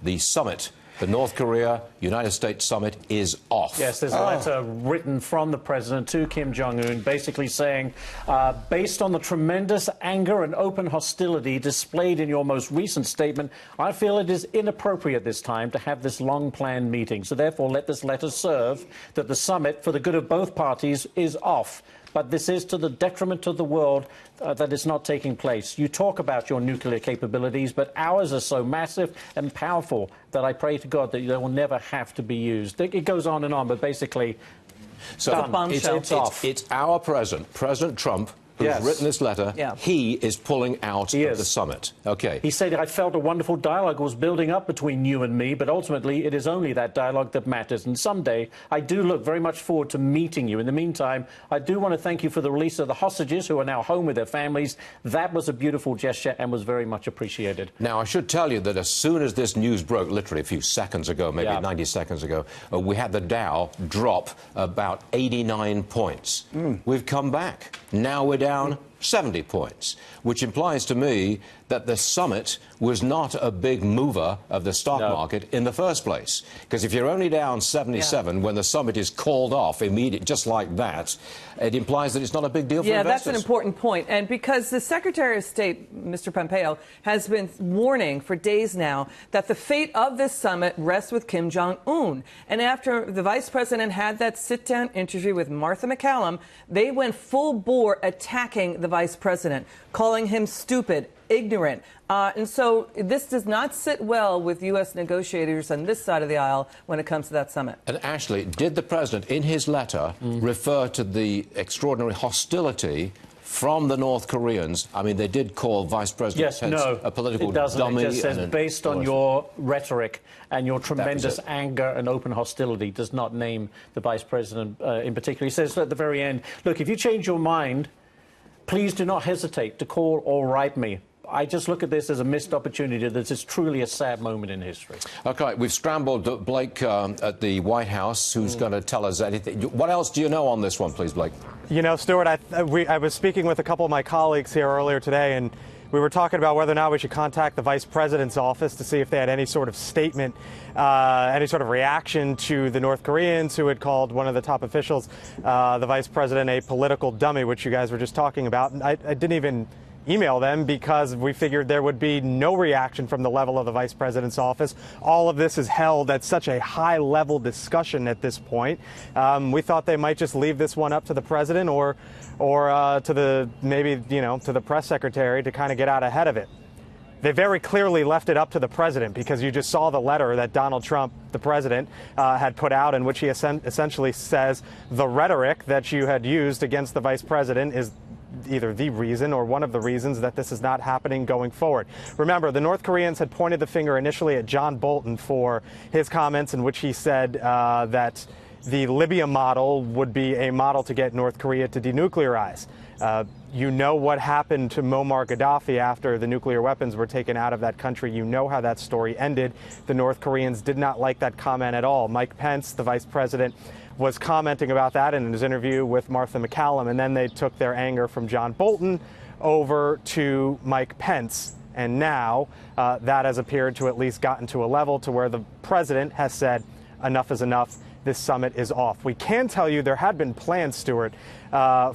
the summit, the North Korea-United States summit, is off. Yes, there's a letter written from the president to Kim Jong-un basically saying, based on the tremendous anger and open hostility displayed in your most recent statement, I feel it is inappropriate this time to have this long-planned meeting. So therefore, let this letter serve that the summit, for the good of both parties, is off. But this is to the detriment of the world that it's not taking place. You talk about your nuclear capabilities, but ours are so massive and powerful that I pray to God that they will never have to be used. It goes on, but basically, so it's our president, President Trump, who's written this letter. He is pulling out of the summit. Okay. He said, I felt a wonderful dialogue was building up between you and me, but ultimately it is only that dialogue that matters. And someday I do look very much forward to meeting you. In the meantime, I do want to thank you for the release of the hostages who are now home with their families. That was a beautiful gesture and was very much appreciated. Now, I should tell you that as soon as this news broke, literally a few seconds ago, maybe 90 seconds ago, we had the Dow drop about 89 points. We've come back. Now we're down 70 points, which implies to me that the summit was not a big mover of the stock market in the first place. Because if you're only down 77 when the summit is called off immediately, just like that, it implies that it's not a big deal for investors. That's an important point. And because the Secretary of State, Mr. Pompeo, has been warning for days now that the fate of this summit rests with Kim Jong-un. And after the vice president had that sit-down interview with Martha MacCallum, they went full bore attacking the vice president, calling him stupid, ignorant. And so this does not sit well with U.S. negotiators on this side of the aisle when it comes to that summit. And Ashley, did the president, in his letter, refer to the extraordinary hostility from the North Koreans? I mean, they did call Vice President Pence a political dummy. It just says, based on your rhetoric and your tremendous anger and open hostility, does not name the Vice President in particular. He says at the very end, look, if you change your mind, please do not hesitate to call or write me. I just look at this as a missed opportunity. This is truly a sad moment in history. OK, we've scrambled Blake at the White House, who's going to tell us anything. What else do you know on this one, please, Blake? You know, Stuart, I was speaking with a couple of my colleagues here earlier today, and we were talking about whether or not we should contact the vice president's office to see if they had any sort of statement, any sort of reaction to the North Koreans who had called one of the top officials, the vice president, a political dummy, which you guys were just talking about. And I didn't even email them because we figured there would be no reaction from the level of the vice president's office. All of this is held at such a high-level discussion at this point. We thought they might just leave this one up to the president or to the to the press secretary to kind of get out ahead of it. They very clearly left it up to the president, because you just saw the letter that Donald Trump, the president, had put out, in which he essentially says the rhetoric that you had used against the vice president is either the reason or one of the reasons that this is not happening going forward. Remember, the North Koreans had pointed the finger initially at John Bolton for his comments in which he said that the Libya model would be a model to get North Korea to denuclearize. You know what happened to Muammar Gaddafi after the nuclear weapons were taken out of that country. You know how that story ended. The North Koreans did not like that comment at all. Mike Pence, the vice president, was commenting about that in his interview with Martha MacCallum, and then they took their anger from John Bolton over to Mike Pence. And now that has appeared to at least gotten to a level to where the president has said enough is enough. This summit is off. We can tell you there had been plans, Stuart,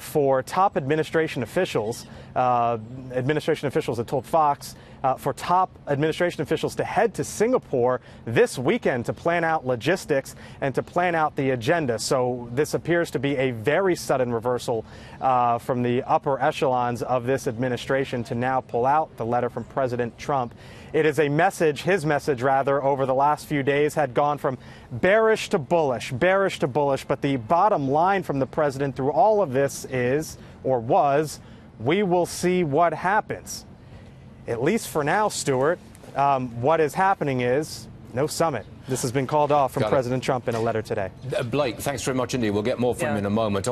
for top administration officials. Administration officials had told Fox for top administration officials to head to Singapore this weekend to plan out logistics and to plan out the agenda. So this appears to be a very sudden reversal from the upper echelons of this administration to now pull out. The letter from President Trump, it is a message, his message rather, over the last few days had gone from bearish to bullish, but the bottom line from the president through all of this is, or was, we will see what happens. At least for now, Stuart, what is happening is no summit. This has been called off from President Trump in a letter today. Blake, thanks very much indeed. We'll get more from you in a moment.